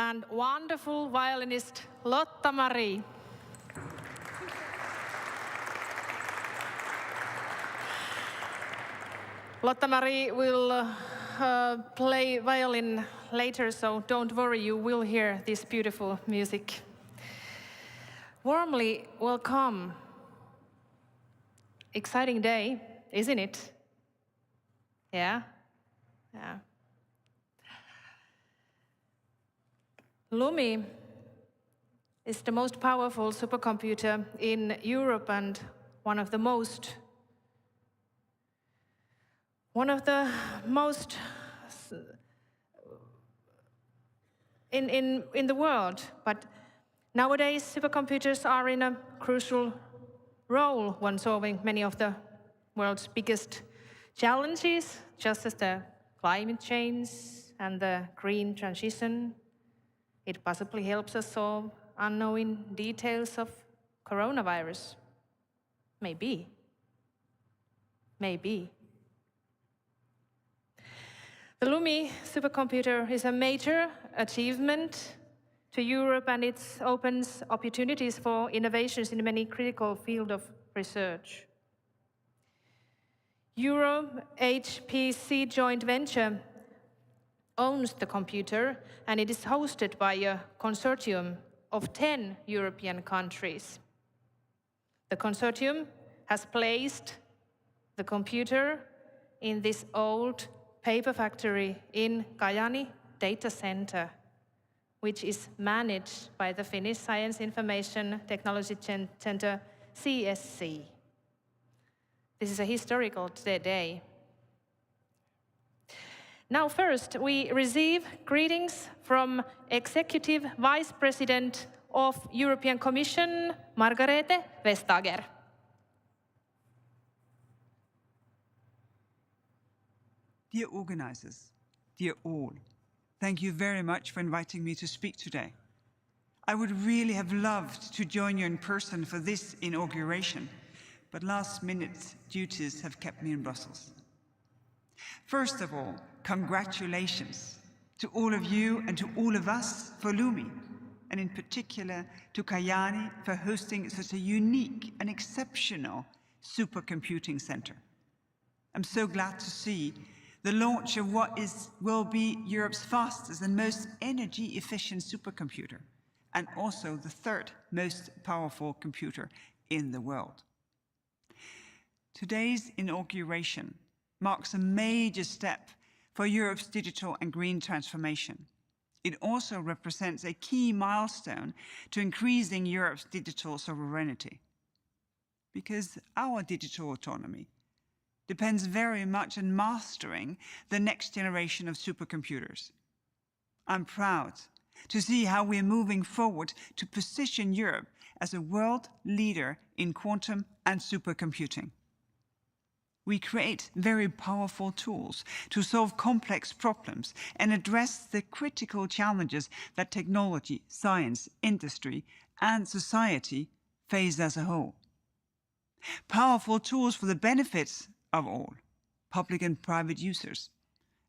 and wonderful violinist Lotta-Marie. Lotta-Marie will play violin later, so don't worry, you will hear this beautiful music. Warmly welcome. Exciting day, isn't it? Yeah? Yeah. LUMI is the most powerful supercomputer in Europe and one of the most in the world. But nowadays, supercomputers are in a crucial role when solving many of the world's biggest challenges, just as the climate change and the green transition. It possibly helps us solve unknown details of coronavirus. Maybe. Maybe. The LUMI supercomputer is a major achievement to Europe, and it opens opportunities for innovations in many critical fields of research. Euro-HPC joint venture owns the computer, and it is hosted by a consortium of 10 European countries. The consortium has placed the computer in this old paper factory in Kajaani data center, which is managed by the Finnish Science Information Technology Center, CSC. This is a historical day. Now first, we receive greetings from Executive Vice President of European Commission, Margrethe Vestager. Dear organizers, dear all, thank you very much for inviting me to speak today. I would really have loved to join you in person for this inauguration, but last-minute duties have kept me in Brussels. First of all, congratulations to all of you and to all of us for LUMI, and in particular to Kajaani for hosting such a unique and exceptional supercomputing center. I'm so glad to see the launch of what will be Europe's fastest and most energy-efficient supercomputer, and also the third most powerful computer in the world. Today's inauguration marks a major step for Europe's digital and green transformation. It also represents a key milestone to increasing Europe's digital sovereignty. Because our digital autonomy depends very much on mastering the next generation of supercomputers. I'm proud to see how we're moving forward to position Europe as a world leader in quantum and supercomputing. We create very powerful tools to solve complex problems and address the critical challenges that technology, science, industry, and society face as a whole. Powerful tools for the benefits of all, public and private users,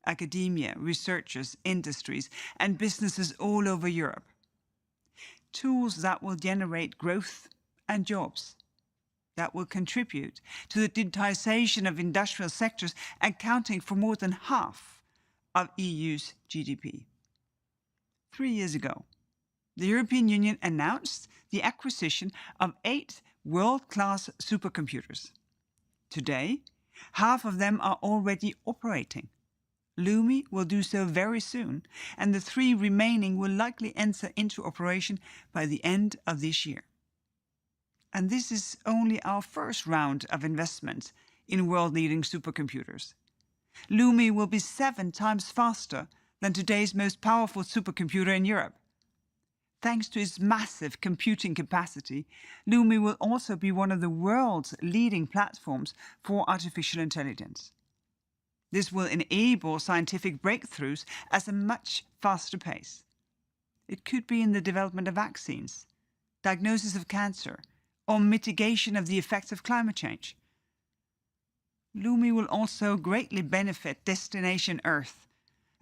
academia, researchers, industries, and businesses all over Europe. Tools that will generate growth and jobs, that will contribute to the digitization of industrial sectors, accounting for more than half of EU's GDP. 3 years ago, the European Union announced the acquisition of 8 world-class supercomputers. Today, half of them are already operating. LUMI will do so very soon, and the 3 remaining will likely enter into operation by the end of this year. And this is only our first round of investment in world-leading supercomputers. LUMI will be 7 times faster than today's most powerful supercomputer in Europe. Thanks to its massive computing capacity, LUMI will also be one of the world's leading platforms for artificial intelligence. This will enable scientific breakthroughs at a much faster pace. It could be in the development of vaccines, diagnosis of cancer, or mitigation of the effects of climate change. LUMI will also greatly benefit Destination Earth,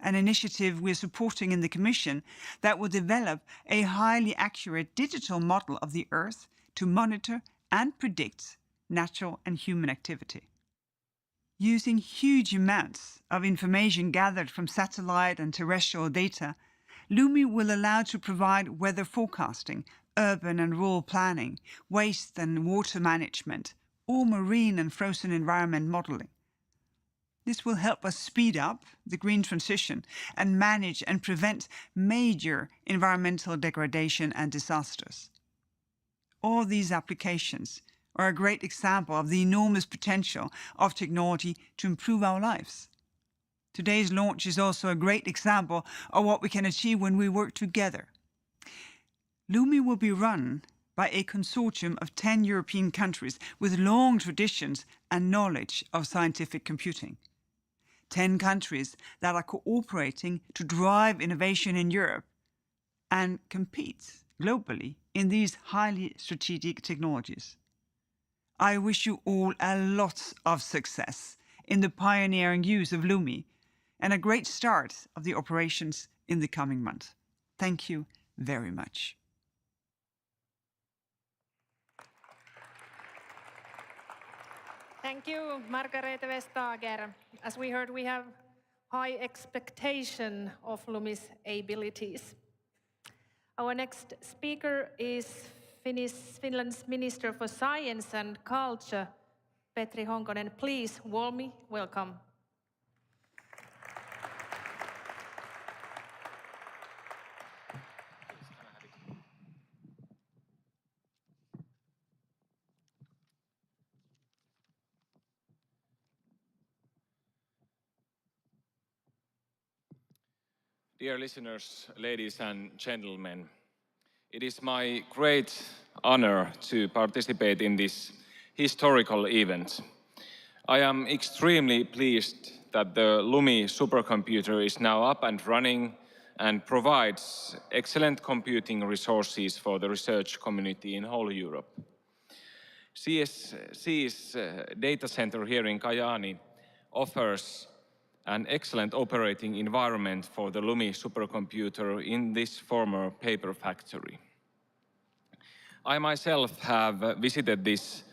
an initiative we're supporting in the Commission that will develop a highly accurate digital model of the Earth to monitor and predict natural and human activity. Using huge amounts of information gathered from satellite and terrestrial data, LUMI will allow to provide weather forecasting, urban and rural planning, waste and water management, or marine and frozen environment modeling. This will help us speed up the green transition and manage and prevent major environmental degradation and disasters. All these applications are a great example of the enormous potential of technology to improve our lives. Today's launch is also a great example of what we can achieve when we work together. LUMI will be run by a consortium of 10 European countries with long traditions and knowledge of scientific computing. 10 countries that are cooperating to drive innovation in Europe and compete globally in these highly strategic technologies. I wish you all a lot of success in the pioneering use of LUMI and a great start of the operations in the coming month. Thank you very much. Thank you, Margarete Vestager. As we heard, we have high expectation of LUMI's abilities. Our next speaker is Finland's Minister for Science and Culture, Petri Honkonen. Please, warmly welcome. Dear listeners, ladies and gentlemen, it is my great honor to participate in this historical event. I am extremely pleased that the LUMI supercomputer is now up and running and provides excellent computing resources for the research community in whole Europe. CSC's data center here in Kajaani offers an excellent operating environment for the LUMI supercomputer in this former paper factory. I myself have visited this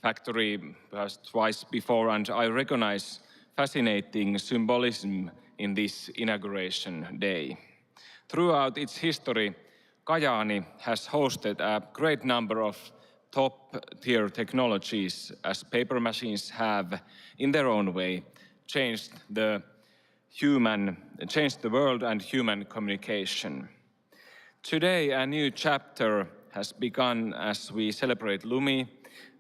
factory perhaps twice before, and I recognize fascinating symbolism in this inauguration day. Throughout its history, Kajaani has hosted a great number of top-tier technologies, as paper machines have, in their own way, changed the world and human communication. Today, a new chapter has begun as we celebrate LUMI,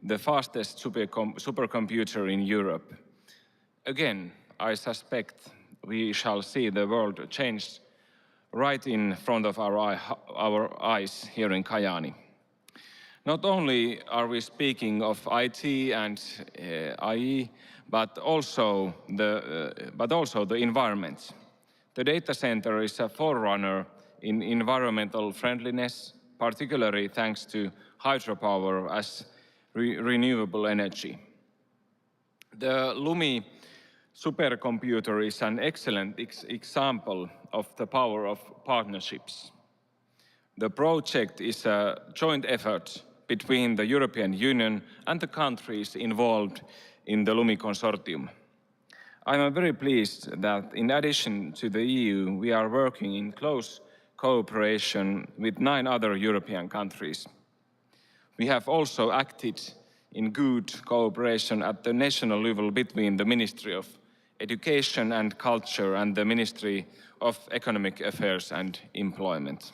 the fastest supercomputer in Europe. Again, I suspect we shall see the world change right in front of our eyes here in Kajaani. Not only are we speaking of IT and IE, but also the environment. The data center is a forerunner in environmental friendliness, particularly thanks to hydropower as renewable energy. The LUMI supercomputer is an excellent example of the power of partnerships. The project is a joint effort between the European Union and the countries involved in the LUMI consortium. I am very pleased that in addition to the EU, we are working in close cooperation with 9 other European countries. We have also acted in good cooperation at the national level between the Ministry of Education and Culture and the Ministry of Economic Affairs and Employment.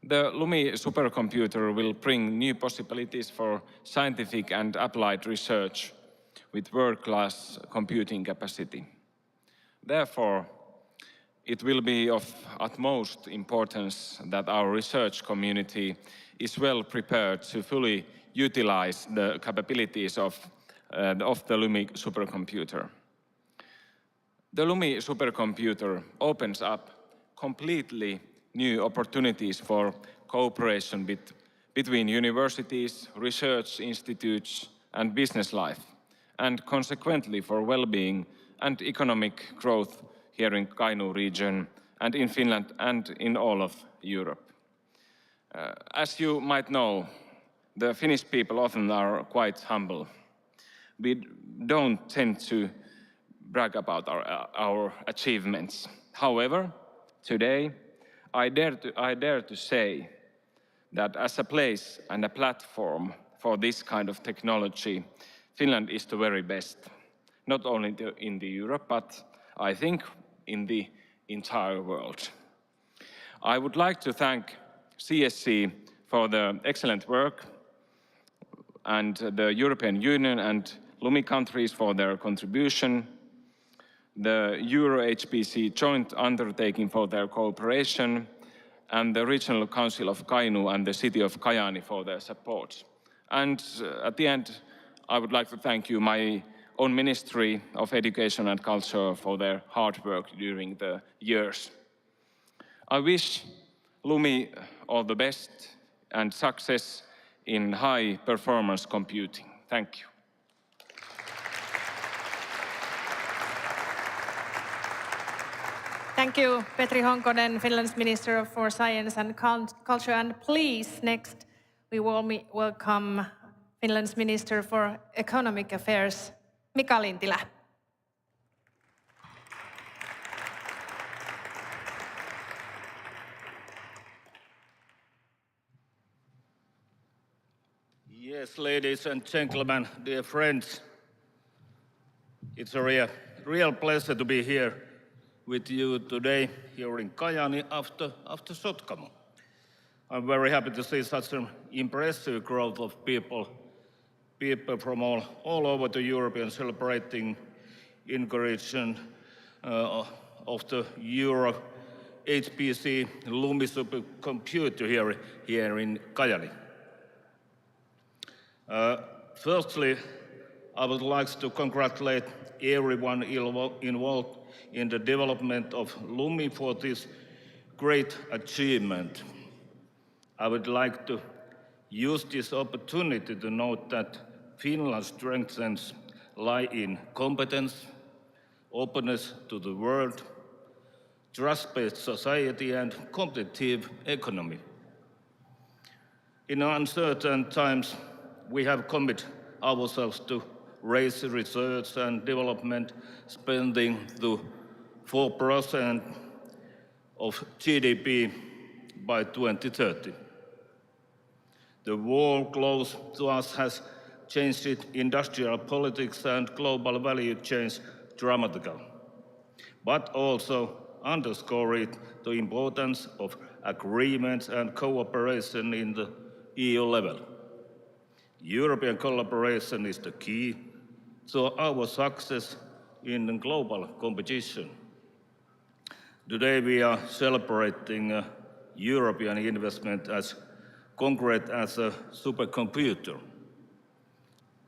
The LUMI supercomputer will bring new possibilities for scientific and applied research with world-class computing capacity. Therefore, it will be of utmost importance that our research community is well prepared to fully utilize the capabilities of the LUMI supercomputer. The LUMI supercomputer opens up completely new opportunities for cooperation between universities, research institutes, and business life, and consequently for well-being and economic growth here in Kainuu region and in Finland and in all of Europe. As you might know, the Finnish people often are quite humble. We don't tend to brag about our achievements. However, today, I dare to say that as a place and a platform for this kind of technology, Finland is the very best, not only in Europe, but I think in the entire world. I would like to thank CSC for the excellent work and the European Union and LUMI countries for their contribution, the Euro-HPC joint undertaking for their cooperation, and the Regional Council of Kainuu and the City of Kajaani for their support. And at the end, I would like to thank you, my own Ministry of Education and Culture, for their hard work during the years. I wish LUMI all the best and success in high-performance computing. Thank you. Thank you, Petri Honkonen, Finland's Minister for Science and Culture. And please, next, we warmly welcome Finland's Minister for Economic Affairs, Mika Lintilä. Yes, ladies and gentlemen, dear friends, it's a real pleasure to be here with you today here in Kajaani after Sotkamo. I'm very happy to see such an impressive growth of people from all over the Europe and celebrating inauguration of the Euro HPC LUMI supercomputer here in Kajaani. Firstly, I would like to congratulate everyone involved in the development of LUMI for this great achievement. I would like to use this opportunity to note that Finland's strengths lie in competence, openness to the world, trust-based society and competitive economy. In uncertain times, we have committed ourselves to raise research and development spending to 4% of GDP by 2030. The world close to us has changed industrial politics and global value chains dramatically, but also underscored the importance of agreements and cooperation in the EU level. European collaboration is the key to our success in global competition. Today we are celebrating European investment as concrete as a supercomputer.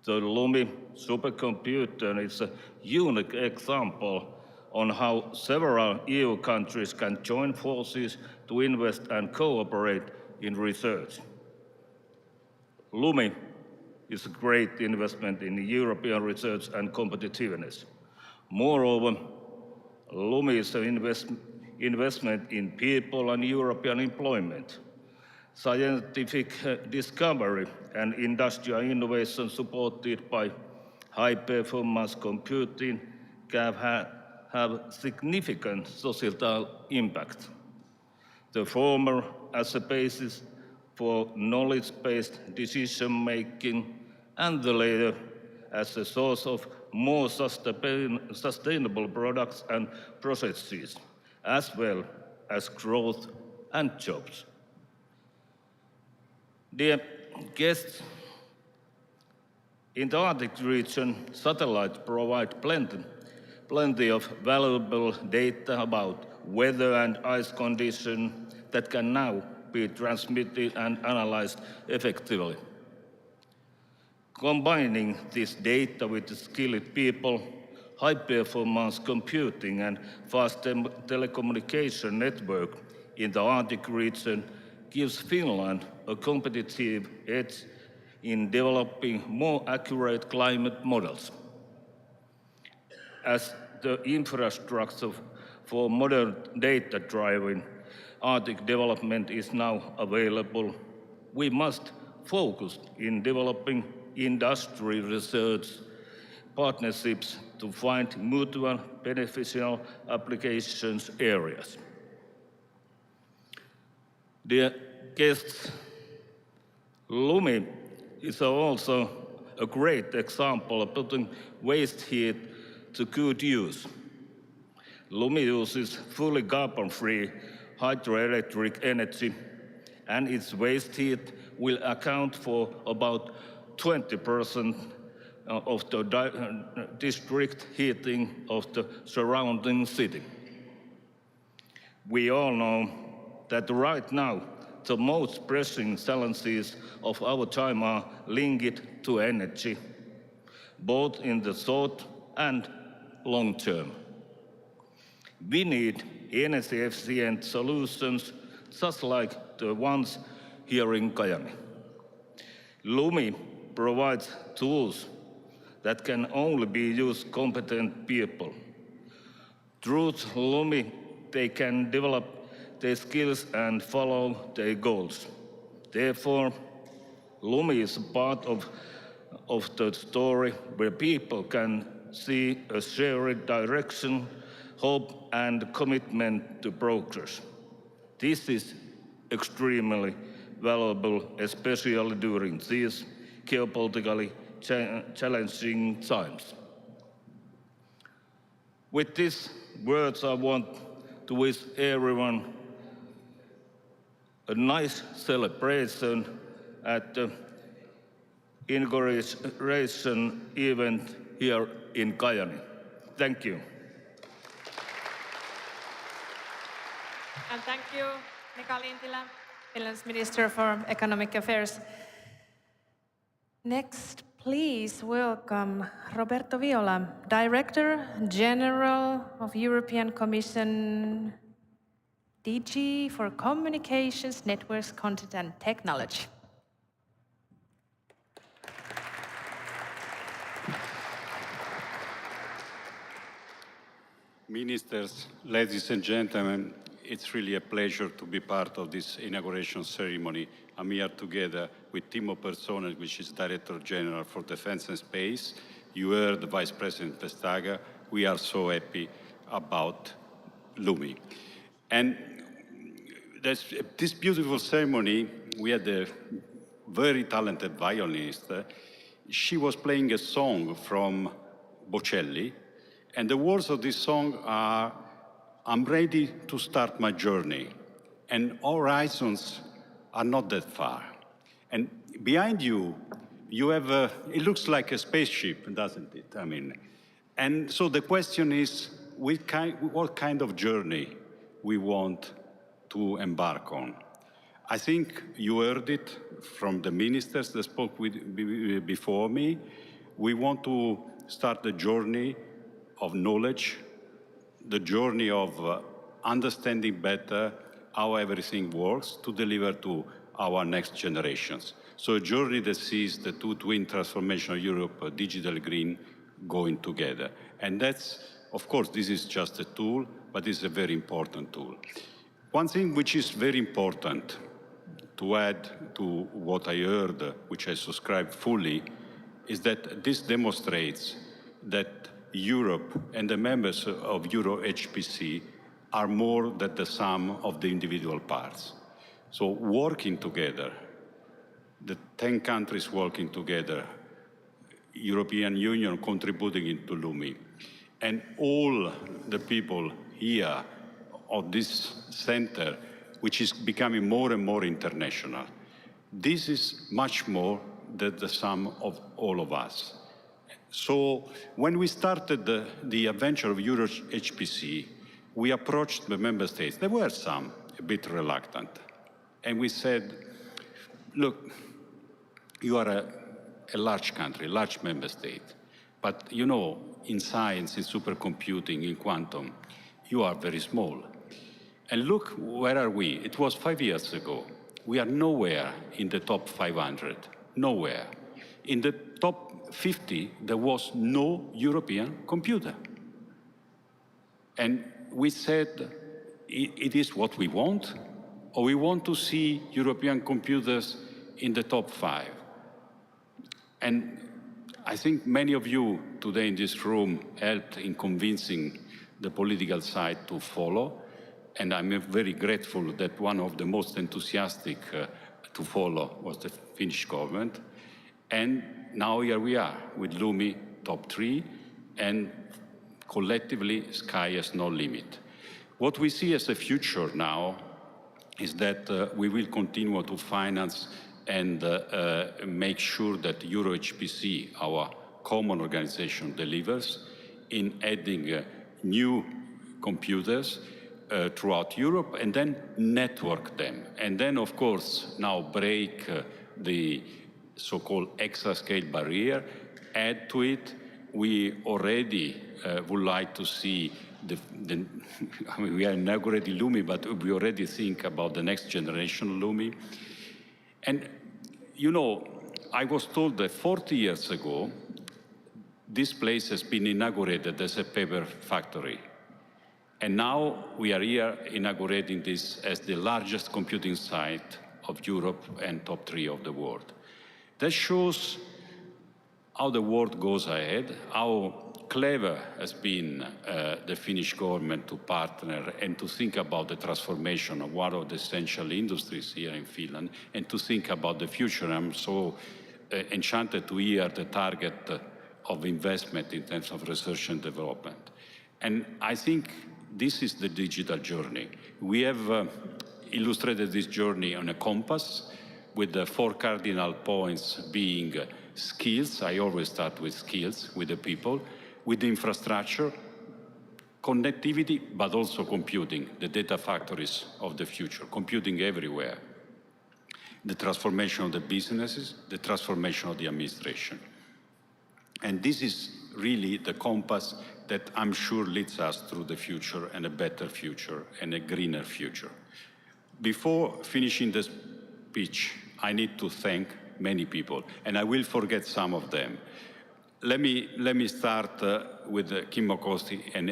The LUMI supercomputer is a unique example on how several EU countries can join forces to invest and cooperate in research. LUMI is a great investment in European research and competitiveness. Moreover, LUMI is an investment in people and European employment. Scientific discovery and industrial innovation supported by high-performance computing can have significant societal impact. The former as a basis for knowledge-based decision-making, and the latter as a source of more sustainable products and processes, as well as growth and jobs. Dear guests, in the Arctic region, satellites provide plenty of valuable data about weather and ice conditions that can now be transmitted and analyzed effectively. Combining this data with skilled people, high-performance computing and fast telecommunication network in the Arctic region gives Finland a competitive edge in developing more accurate climate models. As the infrastructure for modern data-driven Arctic development is now available. We must focus in developing industry research partnerships to find mutual beneficial applications areas. Dear guests, LUMI is also a great example of putting waste heat to good use. LUMI uses fully carbon-free hydroelectric energy, and its waste heat will account for about 20% of the district heating of the surrounding city. We all know that right now the most pressing challenges of our time are linked to energy, both in the short and long term. We need energy-efficient solutions just like the ones here in Kajaani. LUMI provides tools that can only be used competent people. Through LUMI, they can develop their skills and follow their goals. Therefore, LUMI is a part of the story where people can see a shared direction, hope, and commitment to progress. This is extremely valuable, especially during these geopolitically challenging times. With these words, I want to wish everyone a nice celebration at the inauguration event here in Kajaani. Thank you. And thank you, Mika Lintilä, Finland's Minister for Economic Affairs. Next, please welcome Roberto Viola, Director General of European Commission, DG for Communications, Networks, Content and Technology. Ministers, ladies and gentlemen, it's really a pleasure to be part of this inauguration ceremony. I'm here together with Timo Perssonen, which is Director General for Defense and Space. You heard Vice President Vestager. We are so happy about LUMI. And this beautiful ceremony, we had a very talented violinist. She was playing a song from Bocelli, and the words of this song are, I'm ready to start my journey, and horizons are not that far. And behind you, you have it looks like a spaceship, doesn't it? I mean, and so the question is, what kind of journey we want to embark on? I think you heard it from the ministers that spoke before me. We want to start the journey of knowledge, the journey of understanding better how everything works to deliver to our next generations. So a journey that sees the two twin transformation of Europe, digital green, going together. And that's, of course, this is just a tool, but it's a very important tool. One thing which is very important to add to what I heard, which I subscribe fully, is that this demonstrates that Europe and the members of Euro HPC are more than the sum of the individual parts. So working together, the 10 countries working together, European Union contributing into LUMI, and all the people here of this center, which is becoming more and more international. This is much more than the sum of all of us. So when we started the adventure of Euro HPC, we approached the member states. There were some a bit reluctant. And we said, look, you are a large country, large member state. But you know, in science, in supercomputing, in quantum, you are very small. And look, where are we? It was 5 years ago. We are nowhere in the top 500, nowhere. In the top 50, there was no European computer. And we said, it is what we want, or we want to see European computers in the top 5. And I think many of you today in this room helped in convincing the political side to follow. And I'm very grateful that one of the most enthusiastic to follow was the Finnish government. And now here we are with LUMI top 3, and collectively, sky has no limit. What we see as a future now is that we will continue to finance and make sure that EuroHPC, our common organization, delivers in adding new computers throughout Europe and then network them. And then, of course, now break the so-called exascale barrier, add to it. We already would like to see I mean, we are inaugurating LUMI, but we already think about the next generation LUMI. And, you know, I was told that 40 years ago, this place has been inaugurated as a paper factory. And now we are here inaugurating this as the largest computing site of Europe and top 3 of the world. That shows how the world goes ahead, how clever has been the Finnish government to partner and to think about the transformation of one of the essential industries here in Finland and to think about the future. I'm so enchanted to hear the target of investment in terms of research and development. And I think this is the digital journey. We have illustrated this journey on a compass with the 4 cardinal points being skills. I always start with skills, with the people, with the infrastructure, connectivity, but also computing, the data factories of the future, computing everywhere, the transformation of the businesses, the transformation of the administration. And this is really the compass that I'm sure leads us through the future and a better future and a greener future. Before finishing the speech, I need to thank many people, and I will forget some of them. Let me start with Kimmo Kosti and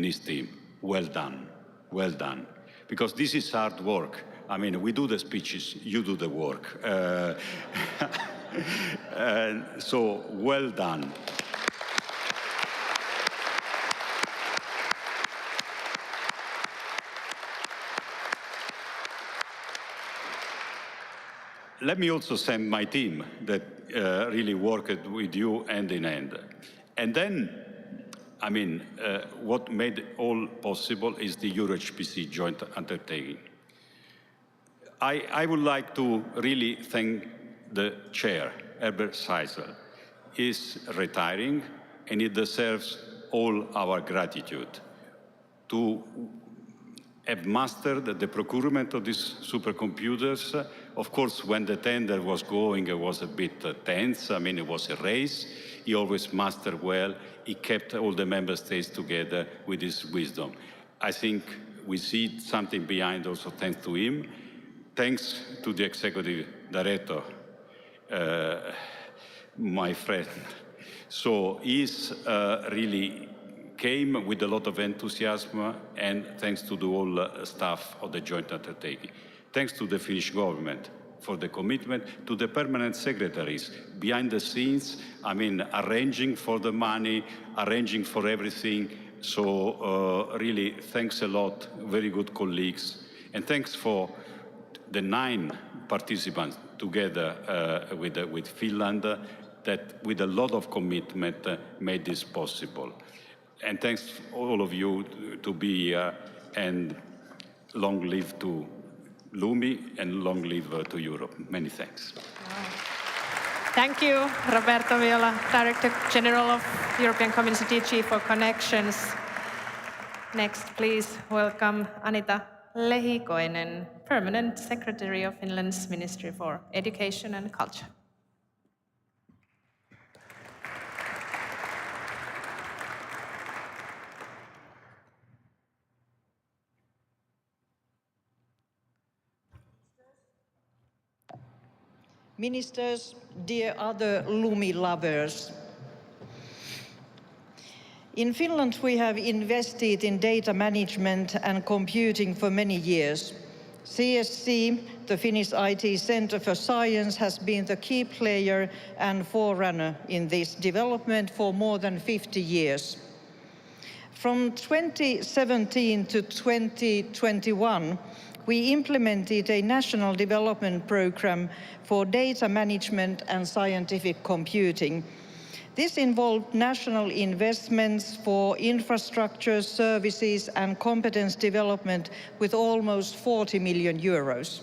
his team. Well done, well done. Because this is hard work. I mean, we do the speeches, you do the work. So, well done. Let me also thank my team that really worked with you hand in hand. And then, I mean, what made it all possible is the EuroHPC joint undertaking. I would like to really thank the chair, Herbert Seisel. He's retiring, and he deserves all our gratitude to have mastered the procurement of these supercomputers. Of course, when the tender was going, it was a bit tense. I mean, it was a race. He always mastered well. He kept all the member states together with his wisdom. I think we see something behind also thanks to him. Thanks to the executive director, my friend. So he's really came with a lot of enthusiasm, and thanks to the whole staff of the joint undertaking. Thanks to the Finnish government for the commitment, to the permanent secretaries behind the scenes, I mean, arranging for the money, arranging for everything. So really, thanks a lot, very good colleagues. And thanks for the 9 participants together with Finland that with a lot of commitment made this possible. And thanks all of you to be here, and long live to LUMI and long live to Europe. Many thanks. Thank you, Roberto Viola, Director General of European Community DG for Connections. Next, please welcome Anita Lehikoinen, Permanent Secretary of Finland's Ministry for Education and Culture. Ministers, dear other LUMI lovers, In Finland, we have invested in data management and computing for many years. CSC, the Finnish IT Centre for Science, has been the key player and forerunner in this development for more than 50 years. From 2017 to 2021, we implemented a national development program for data management and scientific computing. This involved national investments for infrastructure, services and competence development with almost 40 million euros.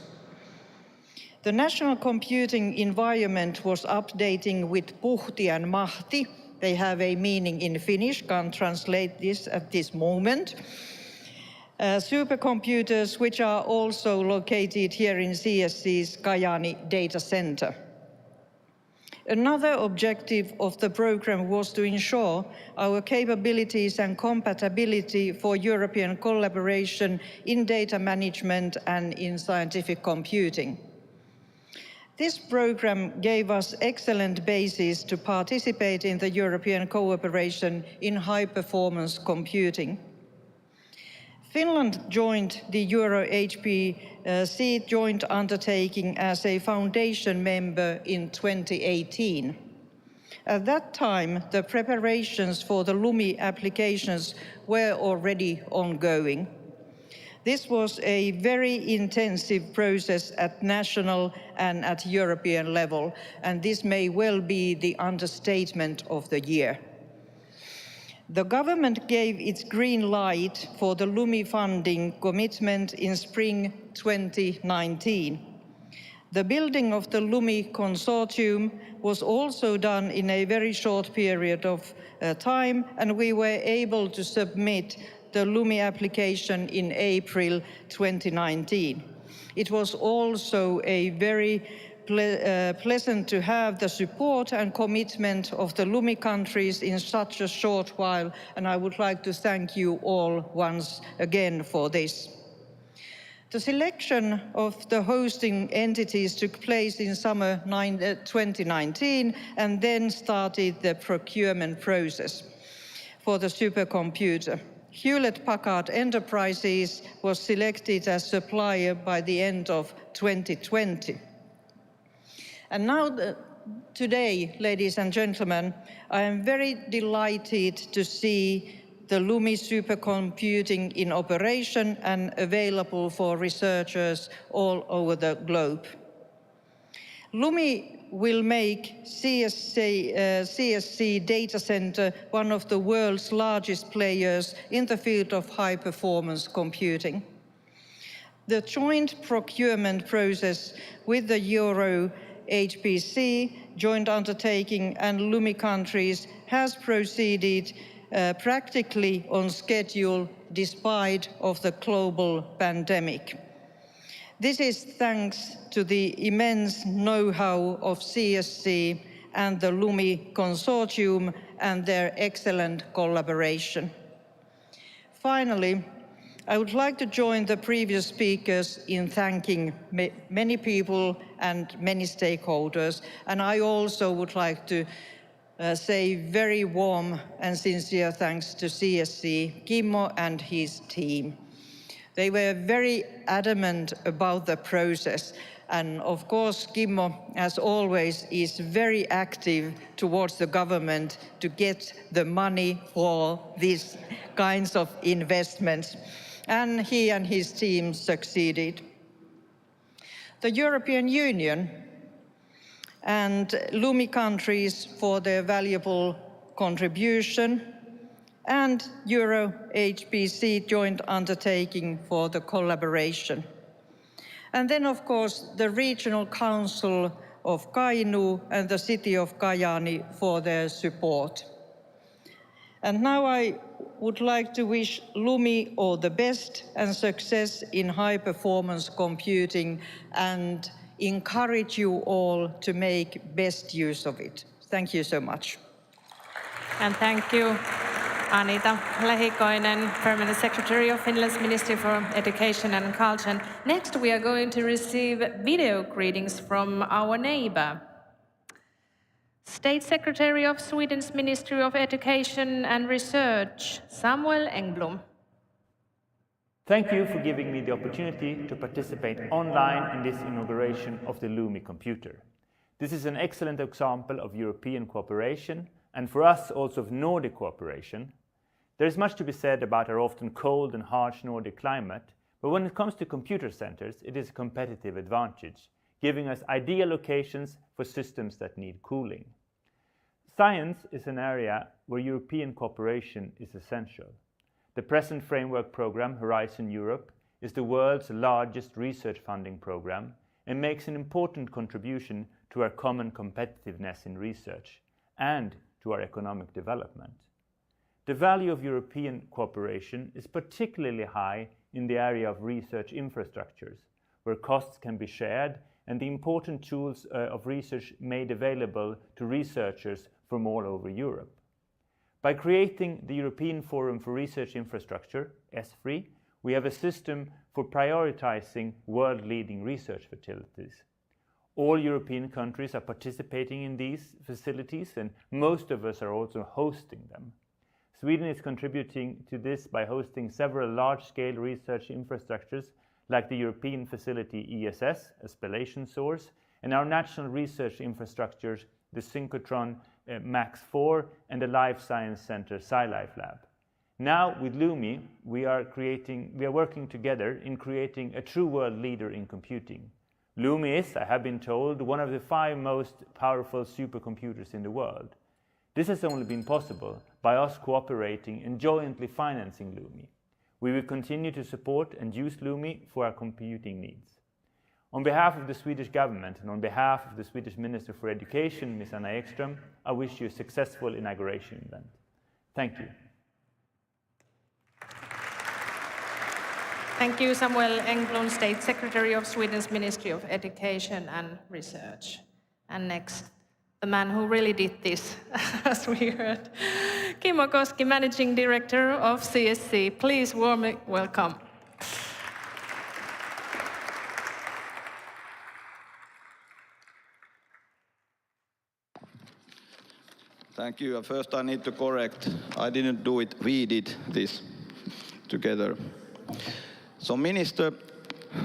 The national computing environment was updating with puhti and mahti. They have a meaning in Finnish, can't translate this at this moment. Supercomputers, which are also located here in CSC's Kajaani data center. Another objective of the program was to ensure our capabilities and compatibility for European collaboration in data management and in scientific computing. This program gave us excellent basis to participate in the European cooperation in high-performance computing. Finland joined the Euro-HPC joint undertaking as a foundation member in 2018. At that time, the preparations for the LUMI applications were already ongoing. This was a very intensive process at national and at European level, and this may well be the understatement of the year. The government gave its green light for the LUMI funding commitment in spring 2019. The building of the LUMI consortium was also done in a very short period of time, and we were able to submit the LUMI application in April 2019. It was also a very pleasant to have the support and commitment of the LUMI countries in such a short while, and I would like to thank you all once again for this. The selection of the hosting entities took place in summer 2019, and then started the procurement process for the supercomputer. Hewlett-Packard Enterprises was selected as supplier by the end of 2020. And now, today, ladies and gentlemen, I am very delighted to see the LUMI supercomputing in operation and available for researchers all over the globe. LUMI will make CSC data center one of the world's largest players in the field of high-performance computing. The joint procurement process with the Euro-HPC joint undertaking and LUMI countries has proceeded practically on schedule despite of the global pandemic. This is thanks to the immense know-how of CSC and the LUMI consortium and their excellent collaboration. Finally, I would like to join the previous speakers in thanking many people and many stakeholders, and I also would like to say very warm and sincere thanks to CSC, Kimmo and his team. They were very adamant about the process, and of course Kimmo, as always, is very active towards the government to get the money for these kinds of investments, and he and his team succeeded. The European Union and LUMI countries for their valuable contribution, and Euro-HPC joint undertaking for the collaboration. And then, of course, the Regional Council of Kainuu and the City of Kajaani for their support. And now I would like to wish LUMI all the best and success in high-performance computing and encourage you all to make best use of it. Thank you so much. And thank you, Anita Lehikoinen, Permanent Secretary of Finland's Ministry for Education and Culture. Next, we are going to receive video greetings from our neighbor. State Secretary of Sweden's Ministry of Education and Research, Samuel Engblom. Thank you for giving me the opportunity to participate online in this inauguration of the LUMI computer. This is an excellent example of European cooperation, and for us also of Nordic cooperation. There is much to be said about our often cold and harsh Nordic climate, but when it comes to computer centers, it is a competitive advantage, giving us ideal locations for systems that need cooling. Science is an area where European cooperation is essential. The present framework program, Horizon Europe, is the world's largest research funding program and makes an important contribution to our common competitiveness in research and to our economic development. The value of European cooperation is particularly high in the area of research infrastructures, where costs can be shared and the important tools of research made available to researchers from all over Europe. By creating the European Forum for Research Infrastructure, ESFRI, we have a system for prioritizing world-leading research facilities. All European countries are participating in these facilities, and most of us are also hosting them. Sweden is contributing to this by hosting several large-scale research infrastructures like the European facility EEST, a spallation source, and our national research infrastructures, the synchrotron MAX4 and the Life Science Center SciLife Lab. Now with LUMI, we are working together in creating a true world leader in computing. LUMI is, I have been told, one of the 5 most powerful supercomputers in the world. This has only been possible by us cooperating and jointly financing LUMI. We will continue to support and use LUMI for our computing needs. On behalf of the Swedish government and on behalf of the Swedish Minister for Education, Ms. Anna Ekström, I wish you a successful inauguration event. Thank you. Thank you, Samuel Engblom, State Secretary of Sweden's Ministry of Education and Research. And next, the man who really did this, as we heard, Kimmo Koski, Managing Director of CSC. Please warmly welcome. Thank you. First, I need to correct. I didn't do it. We did this together. So, Minister,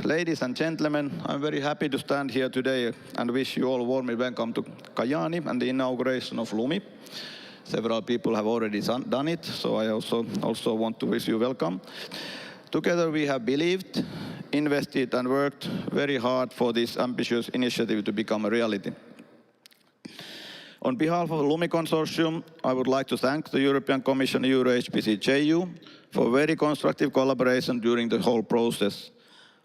ladies and gentlemen, I'm very happy to stand here today and wish you all warmly welcome to Kajaani and the inauguration of LUMI. Several people have already done it, so I also want to wish you welcome. Together we have believed, invested and worked very hard for this ambitious initiative to become a reality. On behalf of the LUMI Consortium, I would like to thank the European Commission EuroHPC-JU for very constructive collaboration during the whole process.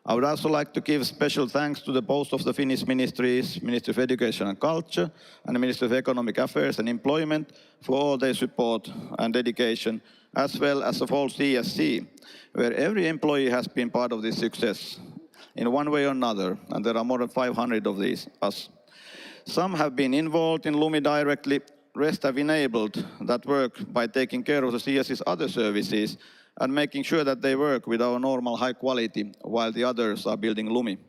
I would also like to give special thanks to both of the Finnish ministries, Ministry of Education and Culture and the Ministry of Economic Affairs and Employment, for all their support and dedication, as well as the whole CSC, where every employee has been part of this success in one way or another, and there are more than 500 of these us. Some have been involved in LUMI directly, rest have enabled that work by taking care of the CSC's other services and making sure that they work with our normal high quality while the others are building LUMI.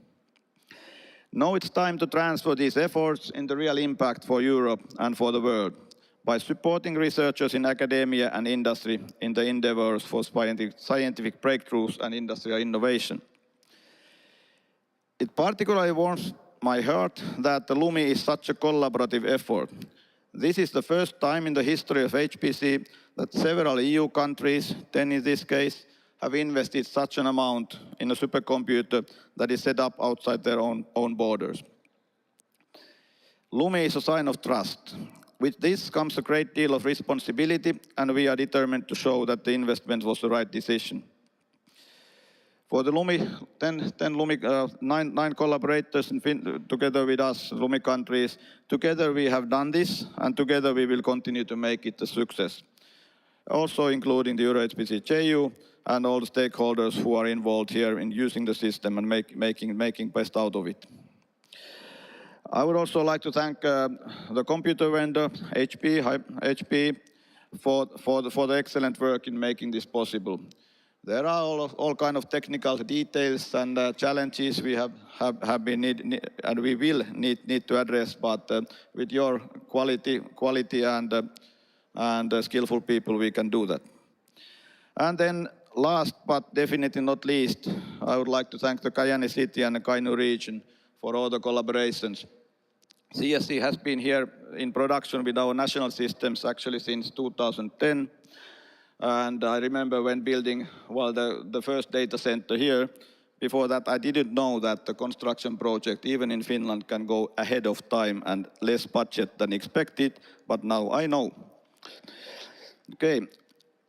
Now it's time to transfer these efforts into real impact for Europe and for the world by supporting researchers in academia and industry in the endeavors for scientific breakthroughs and industrial innovation. It particularly warms my heart that the LUMI is such a collaborative effort. This is the first time in the history of HPC that several EU countries, 10 in this case, have invested such an amount in a supercomputer that is set up outside their own borders. LUMI is a sign of trust. With this comes a great deal of responsibility, and we are determined to show that the investment was the right decision. For the LUMI, 9 collaborators together with us, LUMI countries, together we have done this, and together we will continue to make it a success. Also including the EuroHPC-JU and all the stakeholders who are involved here in using the system and making best out of it. I would also like to thank the computer vendor, HP, for the excellent work in making this possible. There are all kind of technical details and challenges we have been and we will need to address, but with your quality and skillful people, we can do that. And then last but definitely not least, I would like to thank the Kajaani city and the Kainuu region for all the collaborations. CSC has been here in production with our national systems actually since 2010. And I remember when building, well, the first data center here. Before that, I didn't know that the construction project, even in Finland, can go ahead of time and less budget than expected, but now I know. Okay,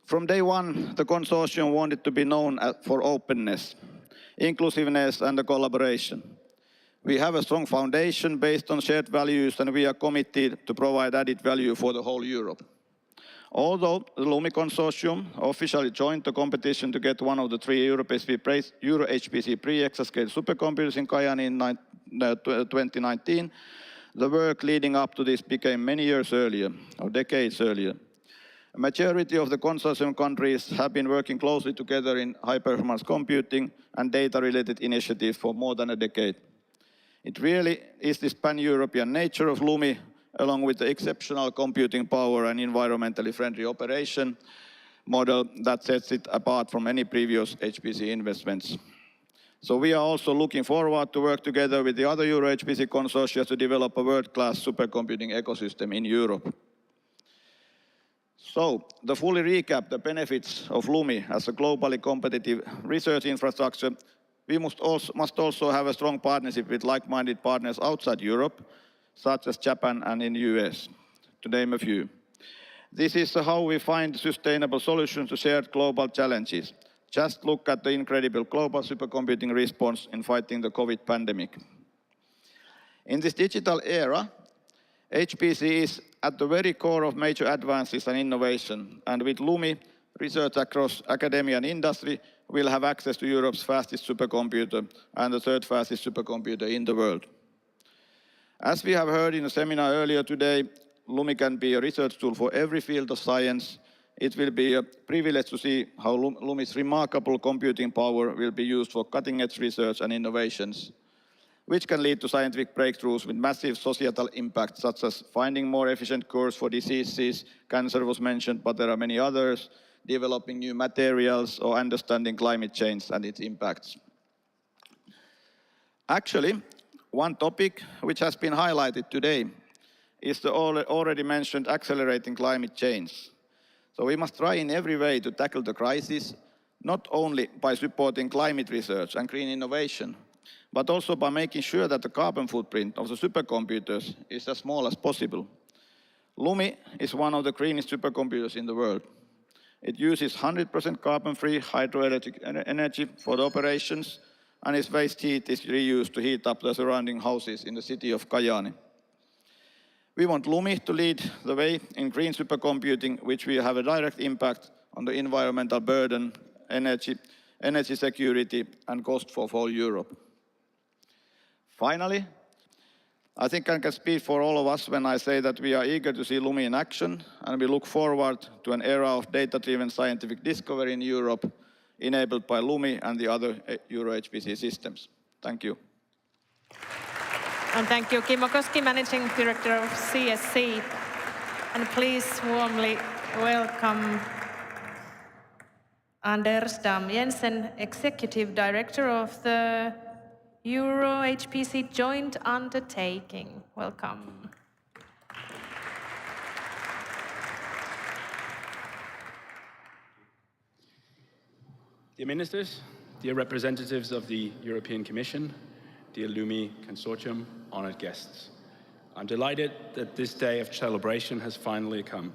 from day one, the consortium wanted to be known for openness, inclusiveness, and the collaboration. We have a strong foundation based on shared values, and we are committed to provide added value for the whole Europe. Although the LUMI consortium officially joined the competition to get one of the 3 Euro HPC pre-exascale supercomputers in Kajaani in 2019, the work leading up to this began many years earlier, or decades earlier. A majority of the consortium countries have been working closely together in high-performance computing and data-related initiatives for more than a decade. It really is this pan-European nature of LUMI, along with the exceptional computing power and environmentally friendly operation model that sets it apart from any previous HPC investments. So we are also looking forward to work together with the other Euro HPC consortia to develop a world-class supercomputing ecosystem in Europe. So, to fully recap the benefits of LUMI as a globally competitive research infrastructure, we must also have a strong partnership with like-minded partners outside Europe, such as Japan and in the US, to name a few. This is how we find sustainable solutions to shared global challenges. Just look at the incredible global supercomputing response in fighting the COVID pandemic. In this digital era, HPC is at the very core of major advances and innovation, and with LUMI, research across academia and industry will have access to Europe's fastest supercomputer and the 3rd fastest supercomputer in the world. As we have heard in a seminar earlier today, LUMI can be a research tool for every field of science. It will be a privilege to see how LUMI's remarkable computing power will be used for cutting-edge research and innovations, which can lead to scientific breakthroughs with massive societal impact, such as finding more efficient cures for diseases. Cancer was mentioned, but there are many others, developing new materials or understanding climate change and its impacts. Actually, one topic which has been highlighted today is the already mentioned accelerating climate change. So we must try in every way to tackle the crisis, not only by supporting climate research and green innovation, but also by making sure that the carbon footprint of the supercomputers is as small as possible. LUMI is one of the greenest supercomputers in the world. It uses 100% carbon-free hydroelectric energy for the operations, and its waste heat is reused to heat up the surrounding houses in the city of Kajaani. We want LUMI to lead the way in green supercomputing, which will have a direct impact on the environmental burden, energy security, and cost for whole Europe. Finally, I think I can speak for all of us when I say that we are eager to see LUMI in action, and we look forward to an era of data-driven scientific discovery in Europe, enabled by LUMI and the other Euro HPC systems. Thank you. And thank you, Kimmo Koski, Managing Director of CSC. And please warmly welcome Anders Dam Jensen, Executive Director of the Euro HPC Joint Undertaking. Welcome. Dear Ministers, dear representatives of the European Commission, dear LUMI Consortium, honored guests. I'm delighted that this day of celebration has finally come.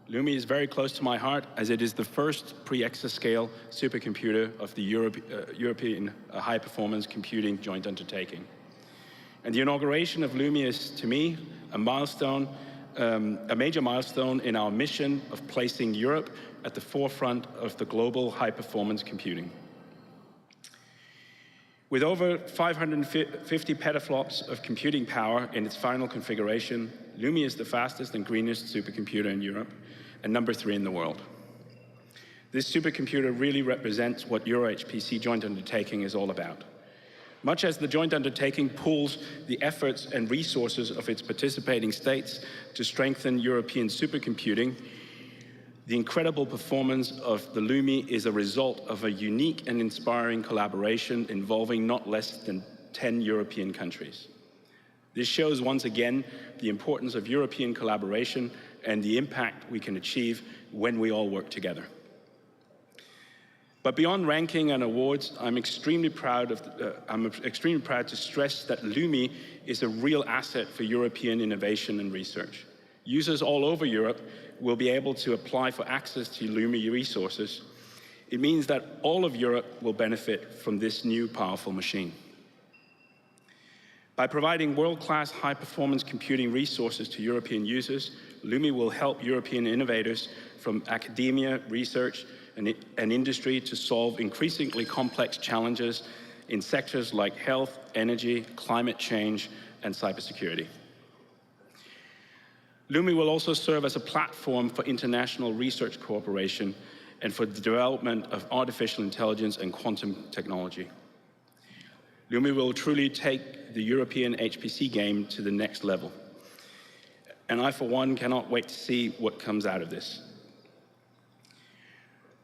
LUMI is very close to my heart as it is the first pre-exascale supercomputer of the European high-performance computing joint undertaking. And the inauguration of LUMI is, to me, a milestone, a major milestone in our mission of placing Europe at the forefront of the global high-performance computing. With over 550 petaflops of computing power in its final configuration, LUMI is the fastest and greenest supercomputer in Europe and number 3 in the world. This supercomputer really represents what Euro-HPC joint undertaking is all about. Much as the joint undertaking pools the efforts and resources of its participating states to strengthen European supercomputing, the incredible performance of the LUMI is a result of a unique and inspiring collaboration involving not less than 10 European countries. This shows once again the importance of European collaboration and the impact we can achieve when we all work together. But beyond ranking and awards, I'm extremely proud to stress that LUMI is a real asset for European innovation and research. Users all over Europe will be able to apply for access to LUMI resources. It means that all of Europe will benefit from this new powerful machine. By providing world-class high-performance computing resources to European users, LUMI will help European innovators from academia, research, and industry to solve increasingly complex challenges in sectors like health, energy, climate change, and cybersecurity. LUMI will also serve as a platform for international research cooperation and for the development of artificial intelligence and quantum technology. LUMI will truly take the European HPC game to the next level. And I, for one, cannot wait to see what comes out of this.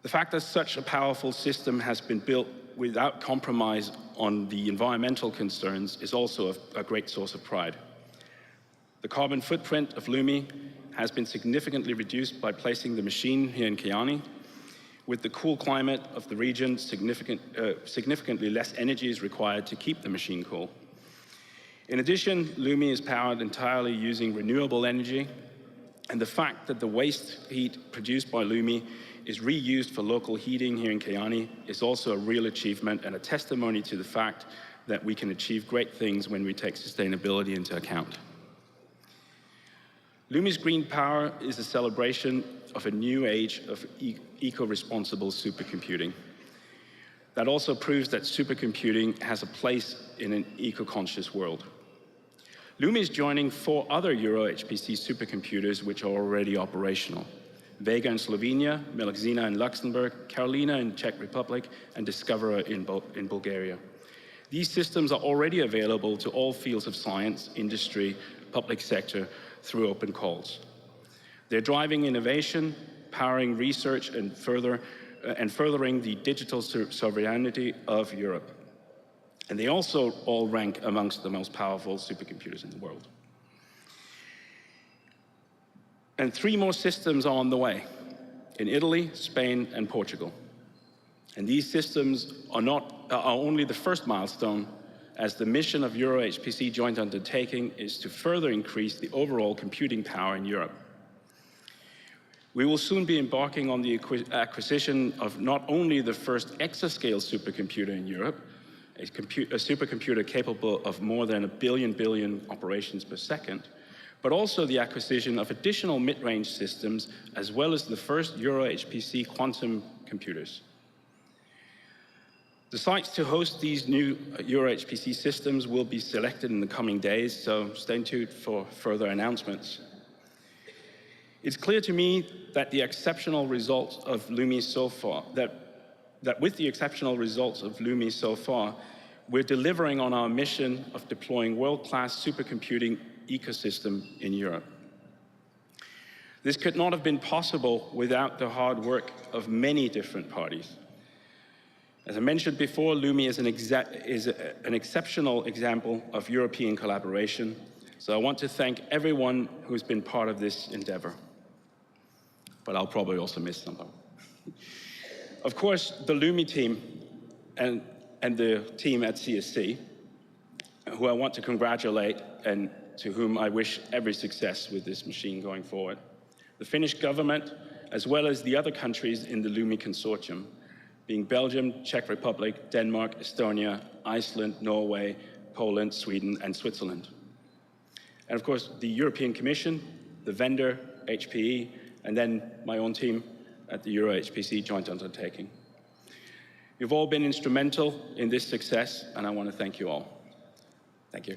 The fact that such a powerful system has been built without compromise on the environmental concerns is also a great source of pride. The carbon footprint of LUMI has been significantly reduced by placing the machine here in Kajaani. With the cool climate of the region, significantly less energy is required to keep the machine cool. In addition, LUMI is powered entirely using renewable energy, and the fact that the waste heat produced by LUMI is reused for local heating here in Kajaani is also a real achievement and a testimony to the fact that we can achieve great things when we take sustainability into account. LUMI's green power is a celebration of a new age of eco-responsible supercomputing. That also proves that supercomputing has a place in an eco-conscious world. LUMI is joining 4 other Euro-HPC supercomputers which are already operational. Vega in Slovenia, Melexina in Luxembourg, Carolina in Czech Republic, and Discoverer in Bulgaria. These systems are already available to all fields of science, industry, public sector through open calls. They're driving innovation, powering research, and furthering the digital sovereignty of Europe. And they also all rank amongst the most powerful supercomputers in the world. And 3 more systems are on the way, in Italy, Spain, and Portugal. And these systems are only the first milestone, as the mission of Euro-HPC joint undertaking is to further increase the overall computing power in Europe. We will soon be embarking on the acquisition of not only the first exascale supercomputer in Europe, a supercomputer capable of more than 1 billion operations per second, but also the acquisition of additional mid-range systems, as well as the first Euro-HPC quantum computers. The sites to host these new Euro-HPC systems will be selected in the coming days, so stay tuned for further announcements. It's clear to me that the exceptional results of LUMI so far, that with the exceptional results of LUMI so far, we're delivering on our mission of deploying world-class supercomputing ecosystem in Europe. This could not have been possible without the hard work of many different parties. As I mentioned before, LUMI is an exceptional example of European collaboration, so I want to thank everyone who's been part of this endeavor. But I'll probably also miss someone. Of course, the LUMI team and the team at CSC, who I want to congratulate and to whom I wish every success with this machine going forward. The Finnish government, as well as the other countries in the LUMI consortium, being Belgium, Czech Republic, Denmark, Estonia, Iceland, Norway, Poland, Sweden, and Switzerland. And of course, the European Commission, the vendor, HPE, and then my own team at the Euro-HPC joint undertaking. You've all been instrumental in this success, and I want to thank you all. Thank you.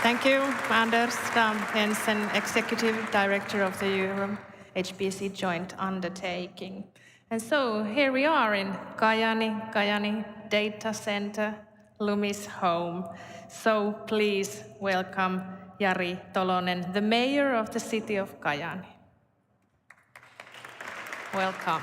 Thank you, Anders Dam Jensen, Executive Director of the HPC joint undertaking. And so here we are in Kajaani Data Center, LUMI's home. So please welcome Jari Tolonen, the mayor of the city of Kajaani. Welcome.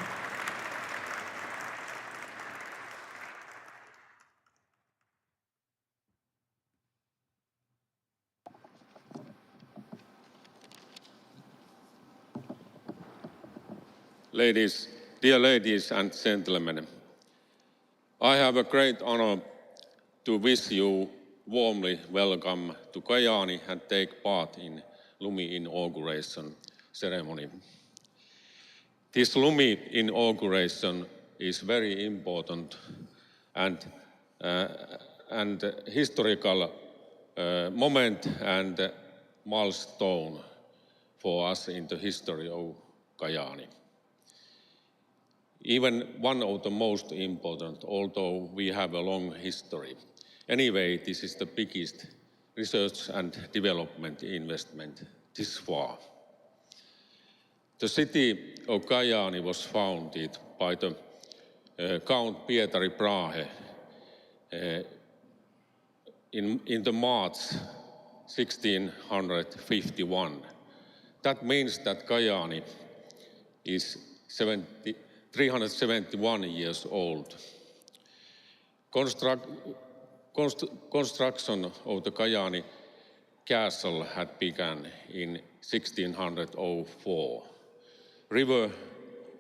Dear ladies and gentlemen, I have a great honor to wish you warmly welcome to Kajaani and take part in LUMI inauguration ceremony. This LUMI inauguration is very important and historical moment and milestone for us in the history of Kajaani. Even one of the most important, although we have a long history. Anyway, this is the biggest research and development investment this far. The city of Kajaani was founded by the Count Pietari Brahe in the March 1651. That means that Kajaani is 371 years old. Construction of the Kajaani castle had begun in 1604. River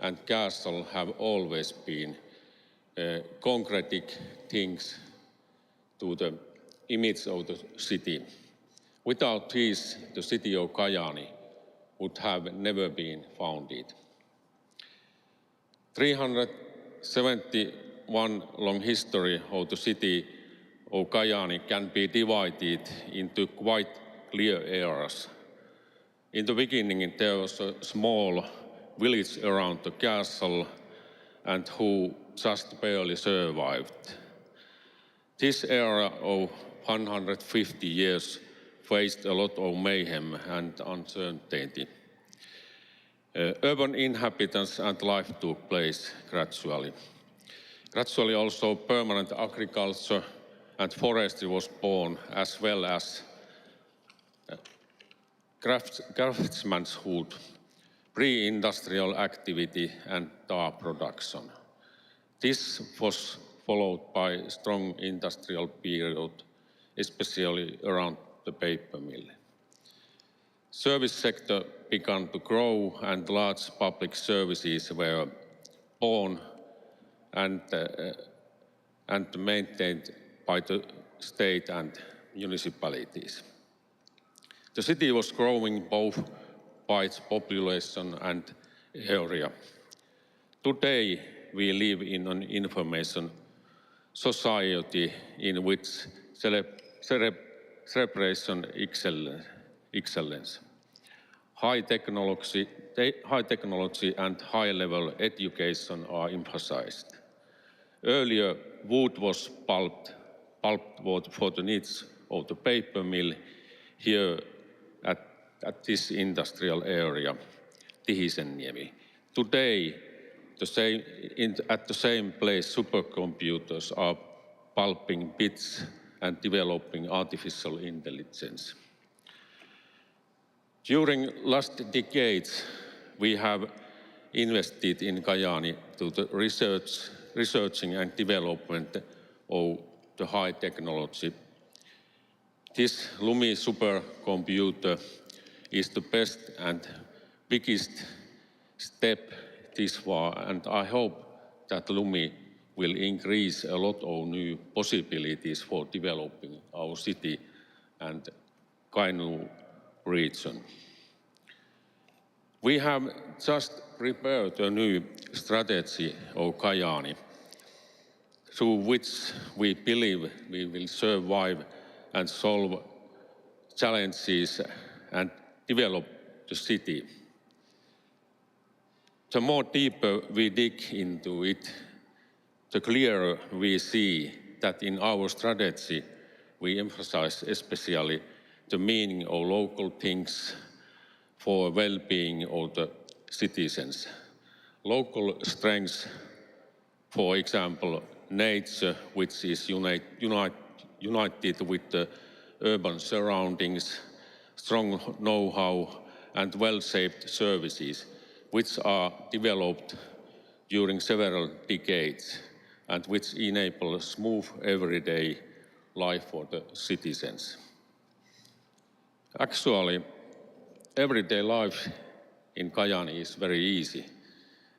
and castle have always been concrete things to the image of the city. Without this, the city of Kajaani would have never been founded. 371 long history of the city of Kajaani can be divided into quite clear eras. In the beginning, there was a small village around the castle and who just barely survived. This era of 150 years faced a lot of mayhem and uncertainty. Urban inhabitants and life took place gradually. Gradually also permanent agriculture and forestry was born, as well as craftsmanship, pre-industrial activity and tar production. This was followed by a strong industrial period, especially around the paper mill. Service sector began to grow and large public services were born and maintained by the state and municipalities. The city was growing both by its population and area. Today, we live in an information society in which celebration excellence. High technology and high-level education are emphasized. Earlier, wood was pulped for the needs of the paper mill. Here at this industrial area, Tihisenniemi. Today, at the same place, supercomputers are pulping bits and developing artificial intelligence. During last decades, we have invested in Kajaani to the researching and development of the high technology. This LUMI supercomputer is the best and biggest step this far, and I hope that LUMI will increase a lot of new possibilities for developing our city and Kainuu region. We have just prepared a new strategy of Kajaani, through which we believe we will survive and solve challenges and develop the city. The more deeper we dig into it, the clearer we see that in our strategy we emphasize especially the meaning of local things for well-being of the citizens. Local strengths, for example, nature, which is united with the urban surroundings, strong know-how and well-shaped services, which are developed during several decades and which enable smooth everyday life for the citizens. Actually, everyday life in Kajaani is very easy,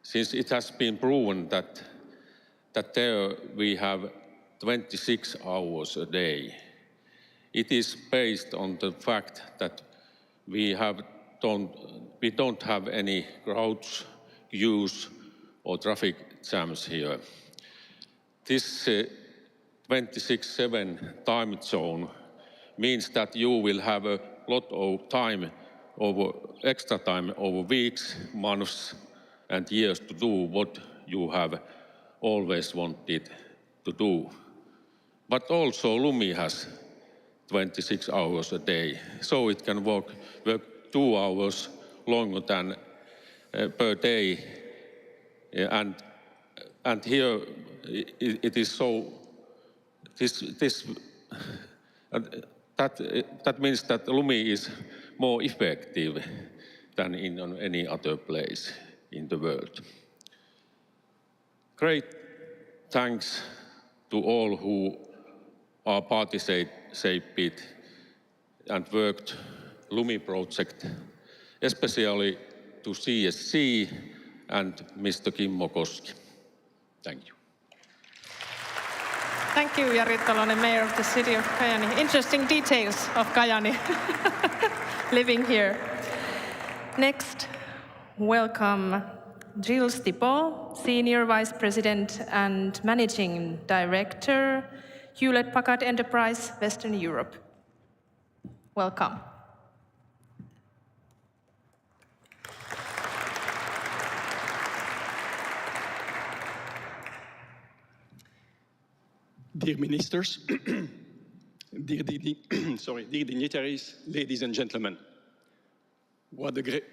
since it has been proven that there we have 26 hours a day. It is based on the fact that we don't have any crowds, queues, or traffic jams here. This 26/7 time zone means that you will have a lot of extra time over weeks, months, and years to do what you have always wanted to do. But also LUMI has 26 hours a day, so it can work 2 hours longer than per day, and here it is so. That means that LUMI is more effective than in any other place in the world. Great thanks to all who are participated and worked LUMI project, especially to CSC and Mr. Kimmo Koski. Thank you. Thank you, Jari Tolonen, Mayor of the City of Kajaani. Interesting details of Kajaani living here. Next, welcome Gilles Thibault, Senior Vice President and Managing Director, Hewlett-Packard Enterprise, Western Europe. Welcome. Dear ministers, dear dignitaries, ladies and gentlemen, what a great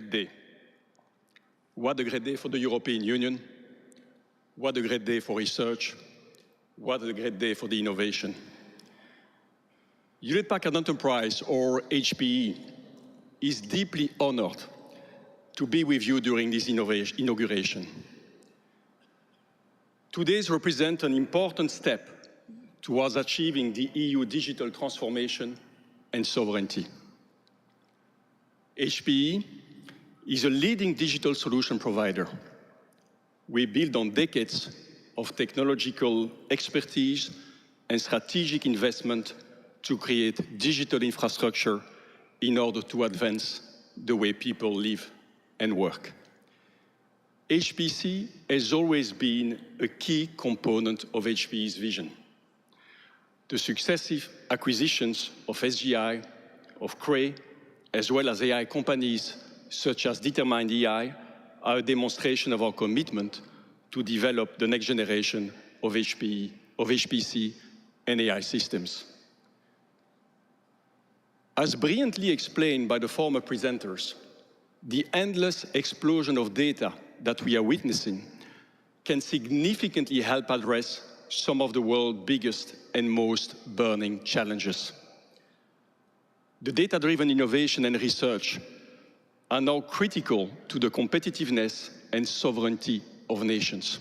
day. What a great day for the European Union. What a great day for research. What a great day for the innovation. Hewlett-Packard Enterprise, or HPE, is deeply honored to be with you during this inauguration. Today's represent an important step towards achieving the EU digital transformation and sovereignty. HPE is a leading digital solution provider. We build on decades of technological expertise and strategic investment to create digital infrastructure in order to advance the way people live and work. HPC has always been a key component of HPE's vision. The successive acquisitions of SGI, of Cray, as well as AI companies such as Determined AI are a demonstration of our commitment to develop the next generation of HPC and AI systems. As brilliantly explained by the former presenters, the endless explosion of data that we are witnessing can significantly help address some of the world's biggest and most burning challenges. The data-driven innovation and research are now critical to the competitiveness and sovereignty of nations.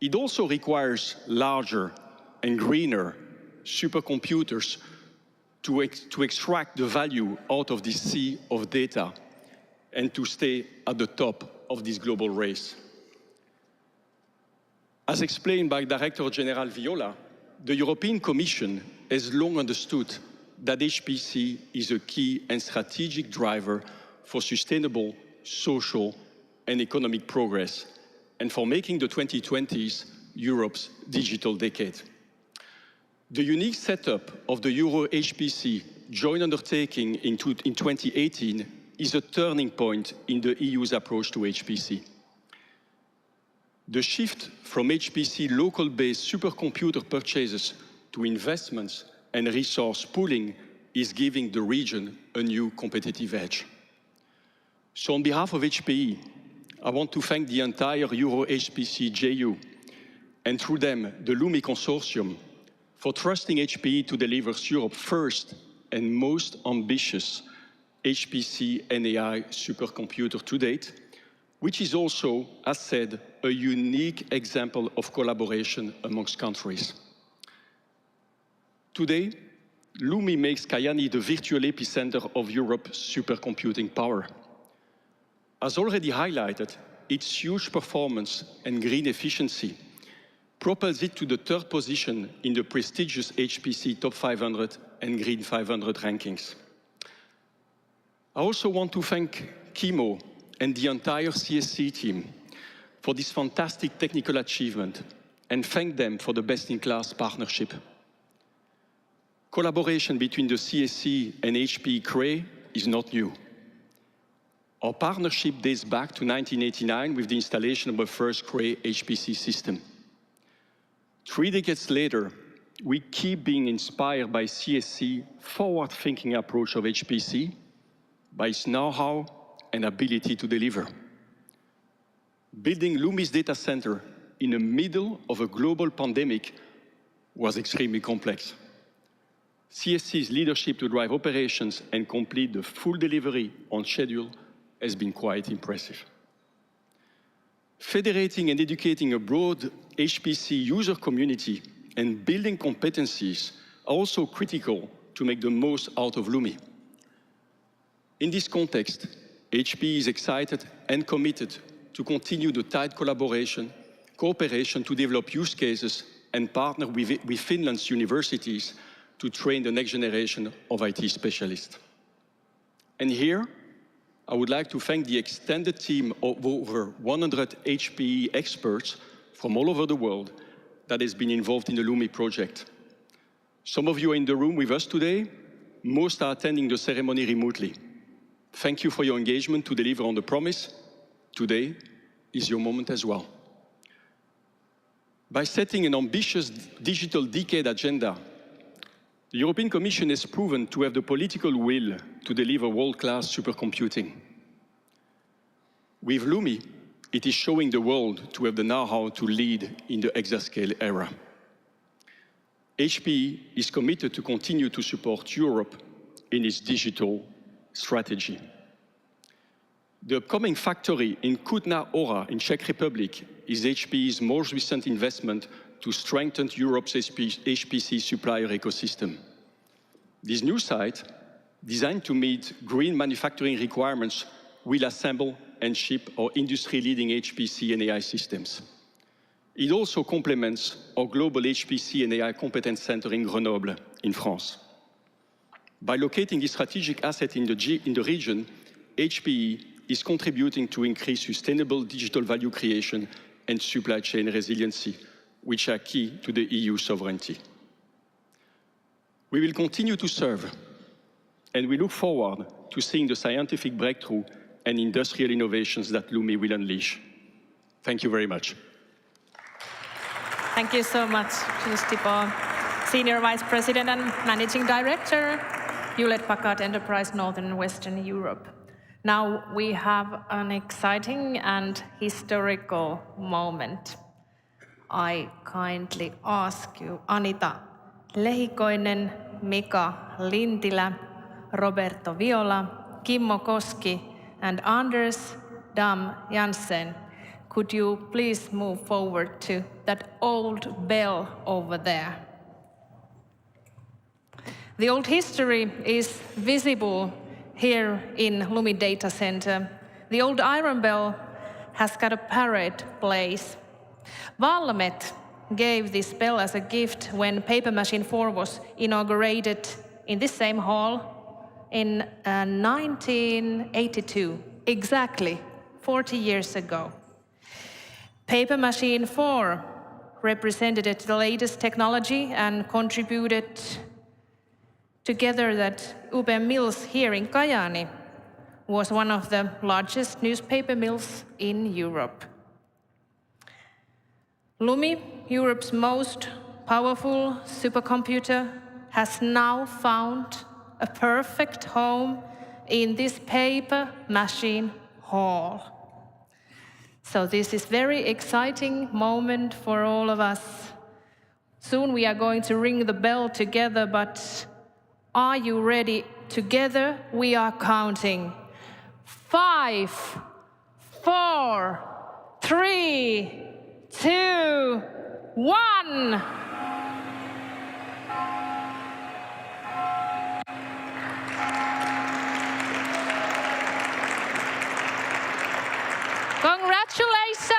It also requires larger and greener supercomputers to extract the value out of this sea of data and to stay at the top of this global race. As explained by Director General Viola, the European Commission has long understood that HPC is a key and strategic driver for sustainable social and economic progress and for making the 2020s Europe's digital decade. The unique setup of the Euro HPC joint undertaking in 2018 is a turning point in the EU's approach to HPC. The shift from HPC local-based supercomputer purchases to investments and resource pooling is giving the region a new competitive edge. So on behalf of HPE, I want to thank the entire Euro-HPC JU, and through them, the LUMI Consortium, for trusting HPE to deliver Europe's first and most ambitious HPC and AI supercomputer to date, which is also, as said, a unique example of collaboration amongst countries. Today, LUMI makes Kayani the virtual epicenter of Europe's supercomputing power. As already highlighted, its huge performance and green efficiency propels it to the third position in the prestigious HPC Top 500 and Green 500 rankings. I also want to thank Kimo and the entire CSC team for this fantastic technical achievement and thank them for the best-in-class partnership. Collaboration between the CSC and HPE Cray is not new. Our partnership dates back to 1989 with the installation of our first Cray HPC system. 3 decades later, we keep being inspired by CSC's forward-thinking approach of HPC, by its know-how and ability to deliver. Building LUMI's data center in the middle of a global pandemic was extremely complex. CSC's leadership to drive operations and complete the full delivery on schedule has been quite impressive. Federating and educating a broad HPC user community and building competencies are also critical to make the most out of LUMI. In this context, HPE is excited and committed to continue the tight cooperation to develop use cases and partner with Finland's universities to train the next generation of IT specialists. And here, I would like to thank the extended team of over 100 HPE experts from all over the world that has been involved in the LUMI project. Some of you are in the room with us today. Most are attending the ceremony remotely. Thank you for your engagement to deliver on the promise. Today is your moment as well. By setting an ambitious digital decade agenda, the European Commission has proven to have the political will to deliver world-class supercomputing. With LUMI, it is showing the world to have the know-how to lead in the exascale era. HPE is committed to continue to support Europe in its digital strategy. The upcoming factory in Kutná Hora in Czech Republic is HPE's most recent investment to strengthen Europe's HPC supplier ecosystem. This new site, designed to meet green manufacturing requirements, will assemble and ship our industry-leading HPC and AI systems. It also complements our global HPC and AI competence center in Grenoble, in France. By locating this strategic asset in the region, HPE is contributing to increase sustainable digital value creation and supply chain resiliency, which are key to the EU sovereignty. We will continue to serve, and we look forward to seeing the scientific breakthrough and industrial innovations that LUMI will unleash. Thank you very much. Thank you so much, Justipo, Senior Vice President and Managing Director, Hewlett-Packard Enterprise Northern and Western Europe. Now we have an exciting and historical moment. I kindly ask you, Anita Lehikoinen, Mika Lintilä, Roberto Viola, Kimmo Koski, and Anders Dam Jansen, could you please move forward to that old bell over there? The old history is visible here in LUMI Data Center. The old iron bell has got a parade place. Valmet gave this bell as a gift when Paper Machine 4 was inaugurated in this same hall in 1982, exactly 40 years ago. Paper Machine 4 represented the latest technology and contributed together that UPM Mills here in Kajani was one of the largest newspaper mills in Europe. LUMI, Europe's most powerful supercomputer, has now found a perfect home in this paper machine hall. So this is very exciting moment for all of us. Soon we are going to ring the bell together, but are you ready? Together we are counting. 5, 4, 3, 2, 1. Congratulations!